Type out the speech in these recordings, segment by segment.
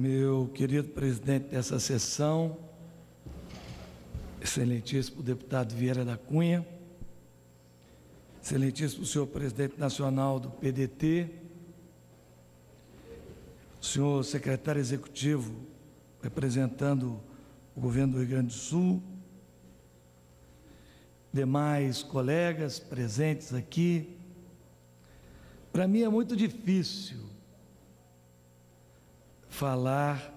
meu querido presidente dessa sessão, excelentíssimo deputado Vieira da Cunha, excelentíssimo senhor presidente nacional do PDT, senhor secretário executivo representando o governo do Rio Grande do Sul, demais colegas presentes aqui. Para mim é muito difícil falar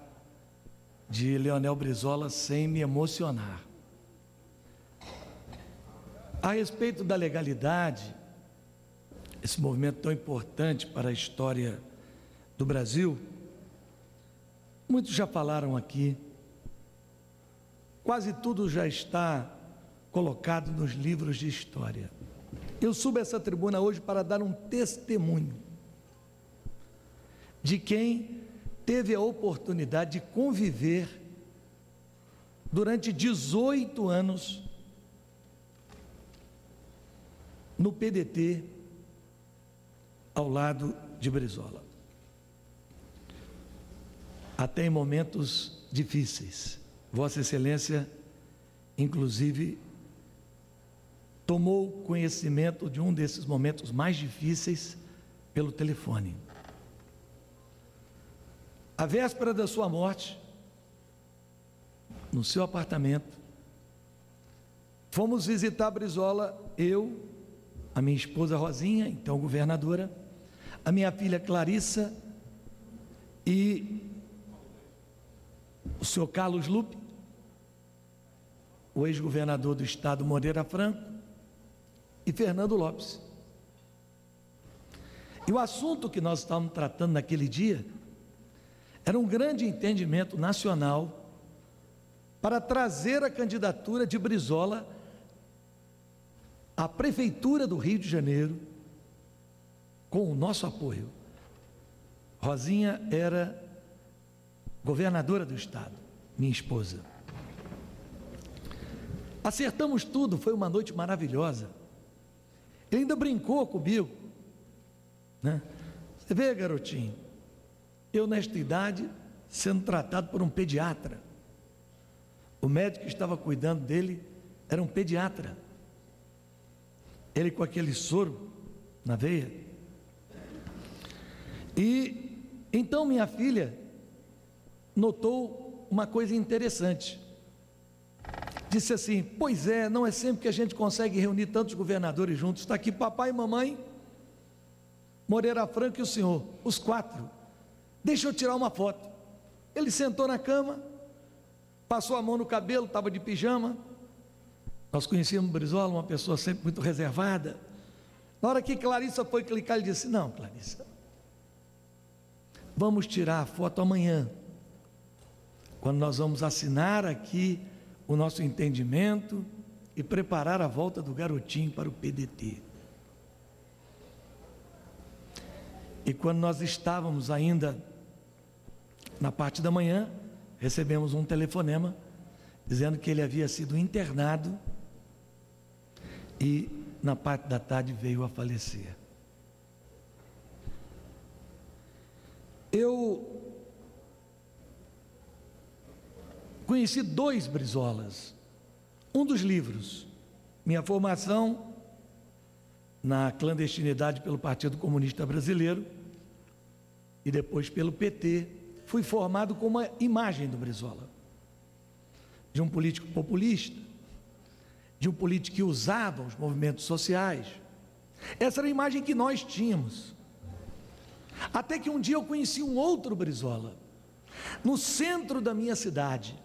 de Leonel Brizola sem me emocionar. A respeito da legalidade, esse movimento tão importante para a história do Brasil, muitos já falaram aqui, quase tudo já está colocado nos livros de história. Eu subo essa tribuna hoje para dar um testemunho de quem teve a oportunidade de conviver durante 18 anos no PDT ao lado de Brizola, até em momentos difíceis. Vossa Excelência, inclusive, tomou conhecimento de um desses momentos mais difíceis pelo telefone. À véspera da sua morte, no seu apartamento, fomos visitar Brizola, eu, a minha esposa Rosinha, então governadora, a minha filha Clarissa e o senhor Carlos Lupe, o ex-governador do estado Moreira Franco, e Fernando Lopes. E o assunto que nós estávamos tratando naquele dia era um grande entendimento nacional para trazer a candidatura de Brizola à Prefeitura do Rio de Janeiro com o nosso apoio. Rosinha era governadora do estado, minha esposa. Acertamos tudo, foi uma noite maravilhosa. Ele ainda brincou comigo, né? Você vê, garotinho, eu nesta idade sendo tratado por um pediatra. O médico que estava cuidando dele era um pediatra. Ele com aquele soro na veia. E então minha filha notou uma coisa interessante. Disse assim: pois é, não é sempre que a gente consegue reunir tantos governadores juntos. Está aqui papai e mamãe, Moreira Franco e o senhor, os quatro. Deixa eu tirar uma foto. Ele sentou na cama, passou a mão no cabelo, estava de pijama. Nós conhecíamos Brizola, uma pessoa sempre muito reservada. Na hora que Clarissa foi clicar, ele disse: não, Clarissa, vamos tirar a foto amanhã, quando nós vamos assinar aqui o nosso entendimento e preparar a volta do garotinho para o PDT. E quando nós estávamos ainda na parte da manhã, recebemos um telefonema dizendo que ele havia sido internado e na parte da tarde veio a falecer. Eu conheci dois Brizolas. Um dos livros, minha formação na clandestinidade pelo Partido Comunista Brasileiro e depois pelo PT, fui formado com uma imagem do Brizola, de um político populista, de um político que usava os movimentos sociais. Essa era a imagem que nós tínhamos. Até que um dia eu conheci um outro Brizola, no centro da minha cidade,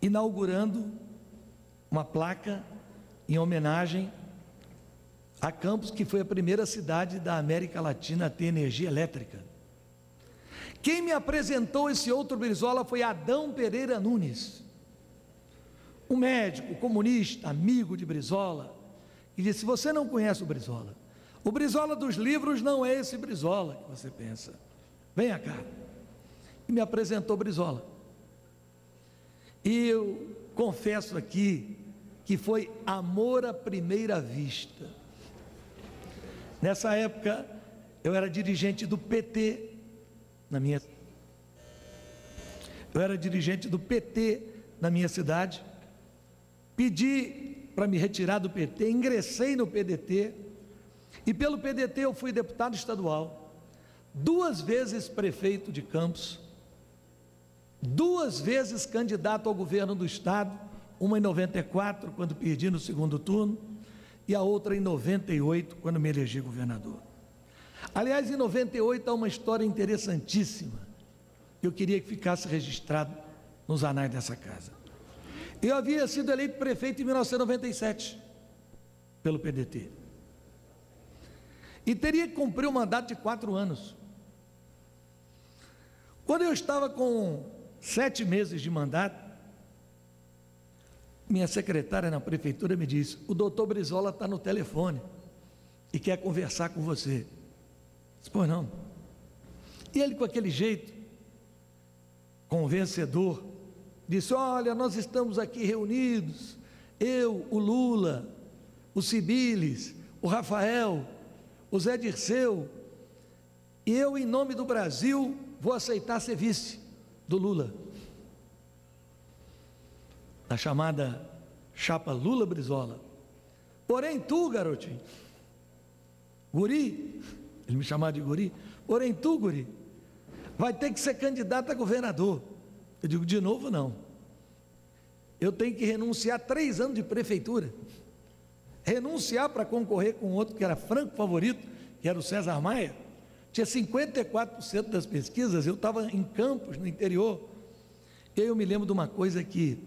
inaugurando uma placa em homenagem a Campos, que foi a primeira cidade da América Latina a ter energia elétrica. Quem me apresentou esse outro Brizola foi Adão Pereira Nunes, um médico comunista, amigo de Brizola, e disse: você não conhece o Brizola dos livros não é esse Brizola que você pensa, venha cá. E me apresentou Brizola. E eu confesso aqui que foi amor à primeira vista. Nessa época eu era dirigente do PT na minha. Eu era dirigente do PT na minha cidade, pedi para me retirar do PT, ingressei no PDT, e pelo PDT eu fui deputado estadual, 2 vezes prefeito de Campos, 2 vezes candidato ao governo do estado, uma em 94, quando perdi no segundo turno, e a outra em 98, quando me elegi governador. Aliás, em 98 há uma história interessantíssima, que eu queria que ficasse registrado nos anais dessa casa. Eu havia sido eleito prefeito em 1997, pelo PDT, e teria que cumprir um mandato de 4 anos. Quando eu estava com 7 meses de mandato, minha secretária na prefeitura me disse: o doutor Brizola está no telefone e quer conversar com você. Eu disse: pois não. E ele, com aquele jeito convencedor, disse: olha, nós estamos aqui reunidos, eu, o Lula, o Cibiles, o Rafael, o Zé Dirceu, e eu, em nome do Brasil, vou aceitar ser vice do Lula, a chamada chapa Lula-Brizola. Porém tu, garotinho, guri, ele me chamava de guri, porém tu, guri, vai ter que ser candidato a governador. Eu digo: de novo não, eu tenho que renunciar 3 anos de prefeitura, renunciar para concorrer com outro que era franco favorito, que era o César Maia, tinha 54% das pesquisas, eu estava em Campos, no interior. E aí eu me lembro de uma coisa que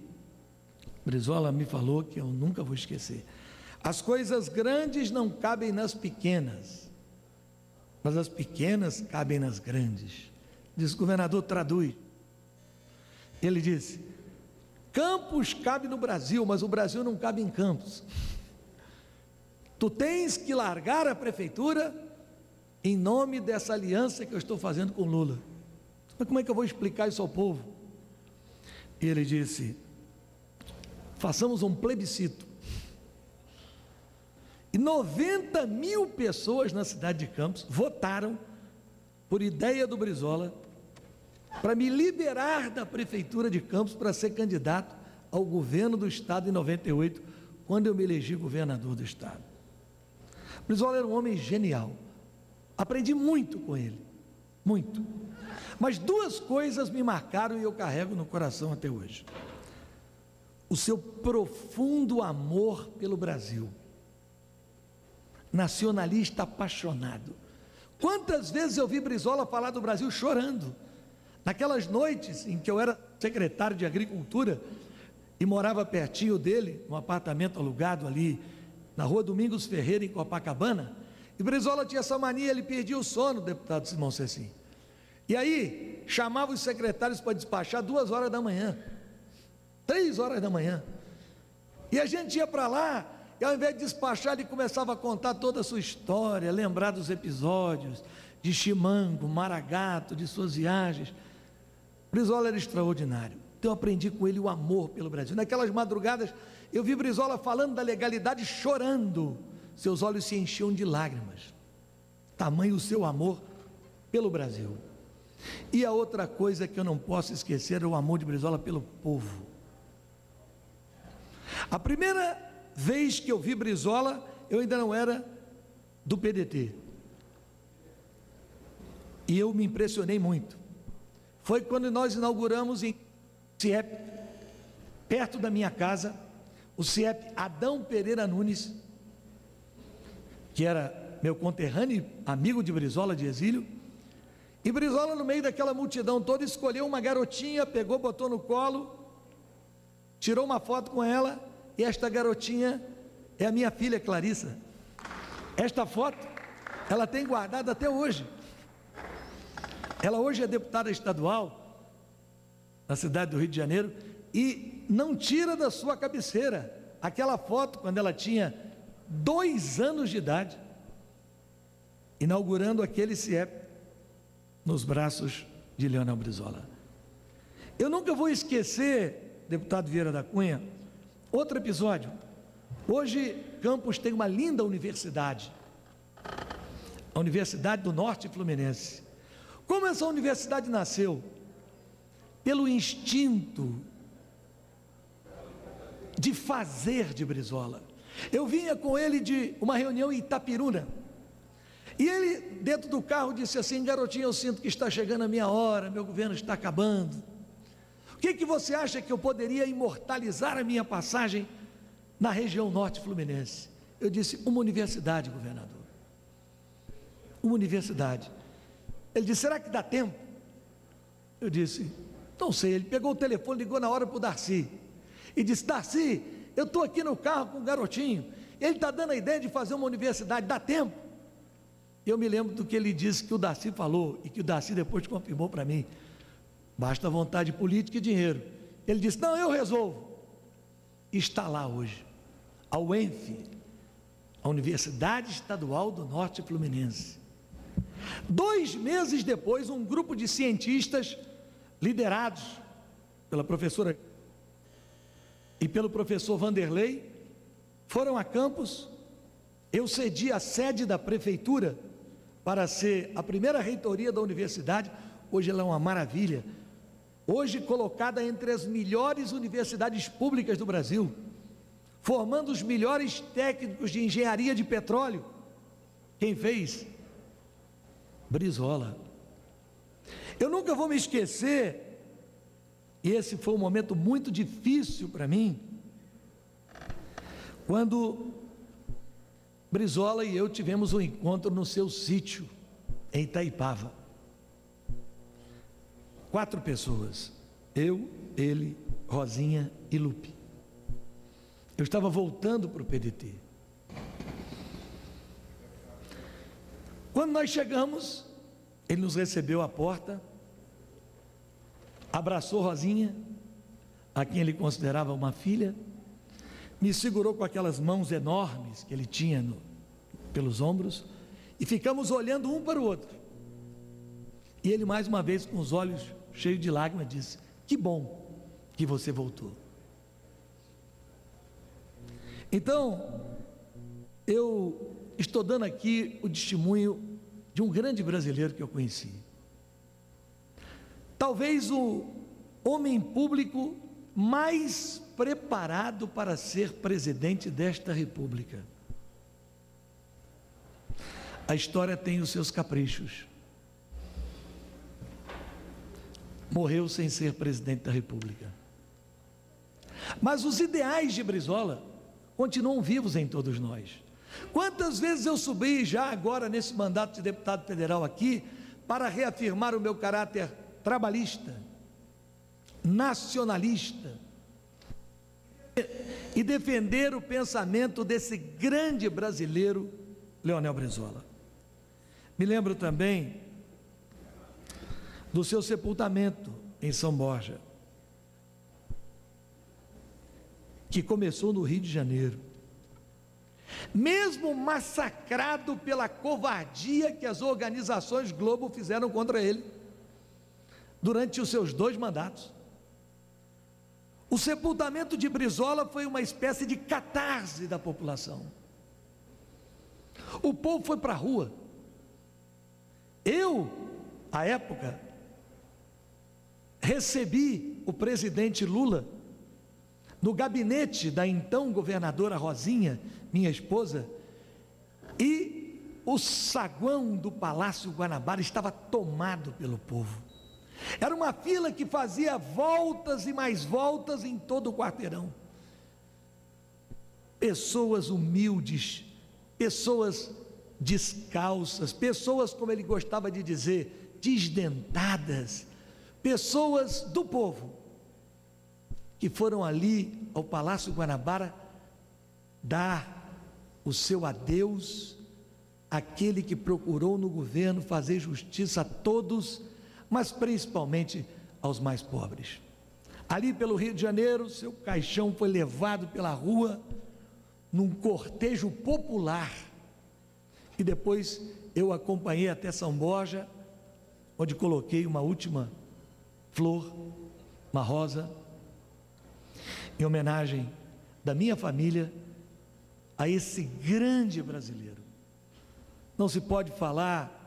Brizola me falou, que eu nunca vou esquecer: as coisas grandes não cabem nas pequenas, mas as pequenas cabem nas grandes. Diz: governador, traduz. Ele disse: Campos cabe no Brasil, mas o Brasil não cabe em Campos. Tu tens que largar a prefeitura em nome dessa aliança que eu estou fazendo com Lula. Mas como é que eu vou explicar isso ao povo? E ele disse: façamos um plebiscito. E 90 mil pessoas na cidade de Campos votaram por ideia do Brizola para me liberar da prefeitura de Campos para ser candidato ao governo do estado em 98, quando eu me elegi governador do estado. Brizola era um homem genial, aprendi muito com ele, muito. Mas 2 coisas me marcaram e eu carrego no coração até hoje: o seu profundo amor pelo Brasil, nacionalista apaixonado. Quantas vezes eu vi Brizola falar do Brasil chorando, naquelas noites em que eu era secretário de Agricultura e morava pertinho dele, num apartamento alugado ali na rua Domingos Ferreira, em Copacabana. E Brizola tinha essa mania, ele perdia o sono, deputado Simão Cecim, e aí chamava os secretários para despachar 2 horas da manhã, 3 horas da manhã, e a gente ia para lá, e ao invés de despachar, ele começava a contar toda a sua história, lembrar dos episódios de Chimango, Maragato, de suas viagens. Brizola era extraordinário, então eu aprendi com ele o amor pelo Brasil. Naquelas madrugadas, eu vi Brizola falando da legalidade, chorando, seus olhos se enchiam de lágrimas, tamanho o seu amor pelo Brasil. E a outra coisa que eu não posso esquecer é o amor de Brizola pelo povo. A primeira vez que eu vi Brizola, eu ainda não era do PDT, e eu me impressionei muito. Foi quando nós inauguramos em CIEP, perto da minha casa, o CIEP Adão Pereira Nunes, que era meu conterrâneo, amigo de Brizola de exílio. E Brizola, no meio daquela multidão toda, escolheu uma garotinha, pegou, botou no colo, tirou uma foto com ela, e esta garotinha é a minha filha Clarissa. Esta foto ela tem guardada até hoje. Ela hoje é deputada estadual na cidade do Rio de Janeiro e não tira da sua cabeceira aquela foto quando ela tinha 2 anos de idade, inaugurando aquele CIEP nos braços de Leonel Brizola. Eu nunca vou esquecer, deputado Vieira da Cunha, outro episódio. Hoje Campos tem uma linda universidade, a Universidade do Norte Fluminense. Como essa universidade nasceu? pelo instinto de fazer de Brizola. Eu vinha com ele de uma reunião em Itapiruna, e ele, dentro do carro, disse assim: garotinho, eu sinto que está chegando a minha hora, meu governo está acabando. O que você acha que eu poderia imortalizar a minha passagem na região norte fluminense? Eu disse: uma universidade, governador. Uma universidade. Ele disse: será que dá tempo? Eu disse: não sei. Ele pegou o telefone, ligou na hora para o Darcy e disse: Darcy, eu estou aqui no carro com o garotinho, ele está dando a ideia de fazer uma universidade, dá tempo? Eu me lembro do que ele disse, que o Darcy falou, e que o Darcy depois confirmou para mim: basta vontade política e dinheiro. Ele disse: não, eu resolvo. Está lá hoje a UENF, a Universidade Estadual do Norte Fluminense. 2 meses depois, um grupo de cientistas, liderados pela professora e pelo professor Vanderlei, foram a campus. Eu cedi a sede da prefeitura para ser a primeira reitoria da universidade. Hoje ela é uma maravilha, hoje colocada entre as melhores universidades públicas do Brasil, formando os melhores técnicos de engenharia de petróleo. Quem fez? Brizola. Eu nunca vou me esquecer, e esse foi um momento muito difícil para mim, quando Brizola e eu tivemos um encontro no seu sítio, em Itaipava. 4 pessoas, eu, ele, Rosinha e Lupe. Eu estava voltando para o PDT. Quando nós chegamos, ele nos recebeu à porta, abraçou Rosinha, a quem ele considerava uma filha, me segurou com aquelas mãos enormes que ele tinha pelos ombros, e ficamos olhando um para o outro. E ele, mais uma vez, com os olhos cheios de lágrimas, disse: que bom que você voltou. Então, eu estou dando aqui o testemunho de um grande brasileiro que eu conheci. Talvez o homem público mais preparado para ser presidente desta república. A história tem os seus caprichos. Morreu sem ser presidente da república. Mas os ideais de Brizola continuam vivos em todos nós. Quantas vezes eu subi já agora nesse mandato de deputado federal aqui para reafirmar o meu caráter trabalhista, nacionalista, e defender o pensamento desse grande brasileiro, Leonel Brizola. Me lembro também do seu sepultamento em São Borja, que começou no Rio de Janeiro. Mesmo massacrado pela covardia que as organizações Globo fizeram contra ele durante os seus 2 mandatos. O sepultamento de Brizola foi uma espécie de catarse da população. O povo foi para a rua. Eu, à época, recebi o presidente Lula no gabinete da então governadora Rosinha, minha esposa, e o saguão do Palácio Guanabara estava tomado pelo povo. Era uma fila que fazia voltas e mais voltas em todo o quarteirão. Pessoas humildes, pessoas descalças, pessoas, como ele gostava de dizer, desdentadas, pessoas do povo, que foram ali ao Palácio Guanabara dar o seu adeus àquele que procurou no governo fazer justiça a todos, mas principalmente aos mais pobres. Ali pelo Rio de Janeiro, seu caixão foi levado pela rua num cortejo popular, e depois eu acompanhei até São Borja, onde coloquei uma última flor, uma rosa, em homenagem da minha família a esse grande brasileiro. Não se pode falar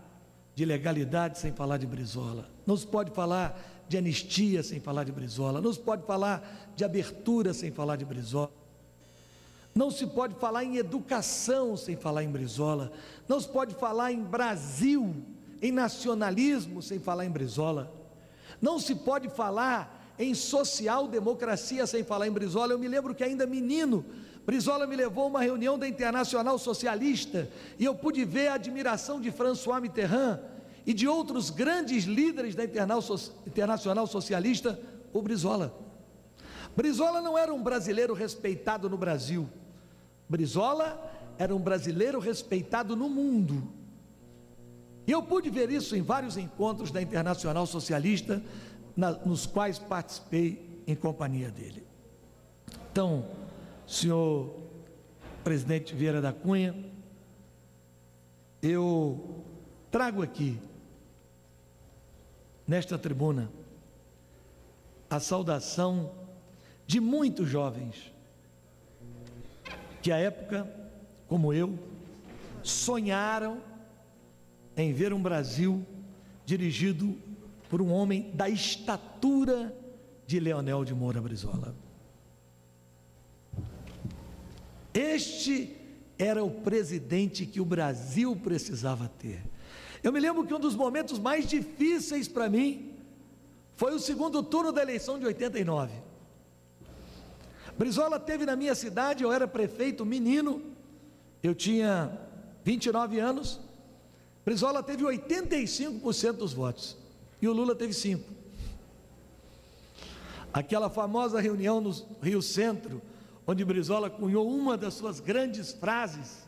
de legalidade sem falar de Brizola. não se pode falar de anistia sem falar de Brizola, não se pode falar de abertura sem falar de Brizola, não se pode falar em educação sem falar em Brizola, não se pode falar em Brasil, em nacionalismo sem falar em Brizola, não se pode falar em social-democracia sem falar em Brizola. Eu me lembro que ainda menino, Brizola me levou a uma reunião da Internacional Socialista e eu pude ver a admiração de François Mitterrand e de outros grandes líderes da Internacional Socialista por Brizola. Brizola não era um brasileiro respeitado no Brasil, Brizola era um brasileiro respeitado no mundo. E eu pude ver isso em vários encontros da Internacional Socialista, nos quais participei em companhia dele. Então, senhor presidente Vieira da Cunha, eu trago aqui, nesta tribuna, a saudação de muitos jovens que, à época, como eu, sonharam em ver um Brasil dirigido por um homem da estatura de Leonel de Moura Brizola. Este era o presidente que o Brasil precisava ter. Eu me lembro que um dos momentos mais difíceis para mim foi o segundo turno da eleição de 89. Brizola teve na minha cidade, eu era prefeito menino, eu tinha 29 anos, Brizola teve 85% dos votos e o Lula teve 5%. Aquela famosa reunião no Rio Centro, onde Brizola cunhou uma das suas grandes frases: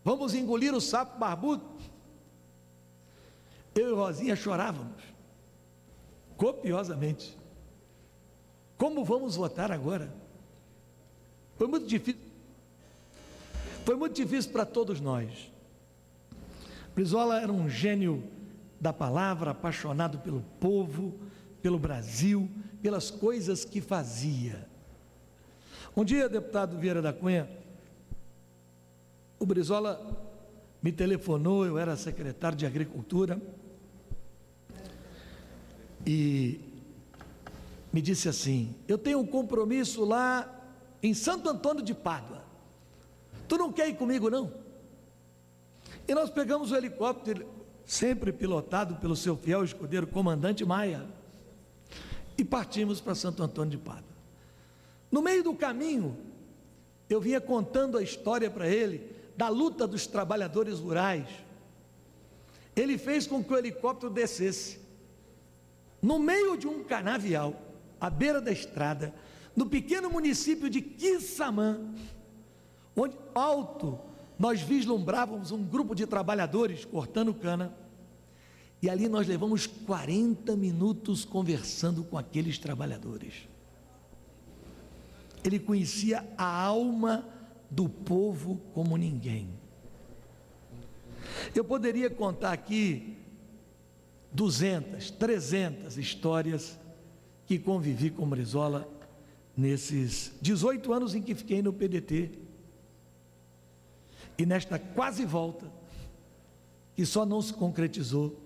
vamos engolir o sapo barbudo. Eu e Rosinha chorávamos copiosamente. Como vamos votar agora? Foi muito difícil. Foi muito difícil para todos nós. Brizola era um gênio da palavra, apaixonado pelo povo, pelo Brasil, pelas coisas que fazia. Um dia, deputado Vieira da Cunha, o Brizola me telefonou, eu era secretário de Agricultura, e me disse assim: eu tenho um compromisso lá em Santo Antônio de Pádua, tu não quer ir comigo não? E nós pegamos o helicóptero, sempre pilotado pelo seu fiel escudeiro, comandante Maia, e partimos para Santo Antônio de Pádua. No meio do caminho, eu vinha contando a história para ele da luta dos trabalhadores rurais. Ele fez com que o helicóptero descesse no meio de um canavial, à beira da estrada, no pequeno município de Quissamã, onde alto nós vislumbrávamos um grupo de trabalhadores cortando cana, e ali nós levamos 40 minutos conversando com aqueles trabalhadores. Ele conhecia a alma do povo como ninguém. Eu poderia contar aqui 200, 300 histórias que convivi com Brizola nesses 18 anos em que fiquei no PDT, e nesta quase volta, que só não se concretizou,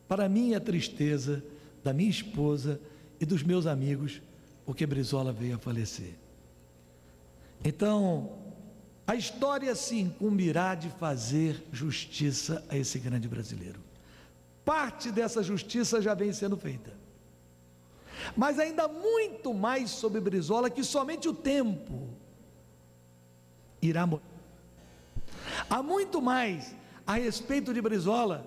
para minha tristeza, da minha esposa e dos meus amigos, porque Brizola veio a falecer. Então, a história se incumbirá de fazer justiça a esse grande brasileiro. Parte dessa justiça já vem sendo feita, mas ainda muito mais sobre Brizola, que somente o tempo irá mostrar. Há muito mais a respeito de Brizola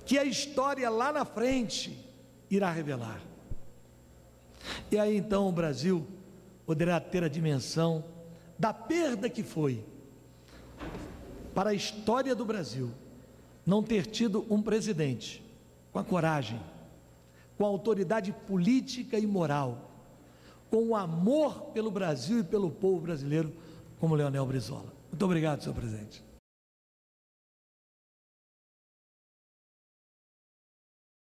que a história lá na frente irá revelar. E aí então o Brasil poderá ter a dimensão da perda que foi para a história do Brasil não ter tido um presidente com a coragem, com a autoridade política e moral, com o amor pelo Brasil e pelo povo brasileiro como Leonel Brizola. Muito obrigado, senhor presidente.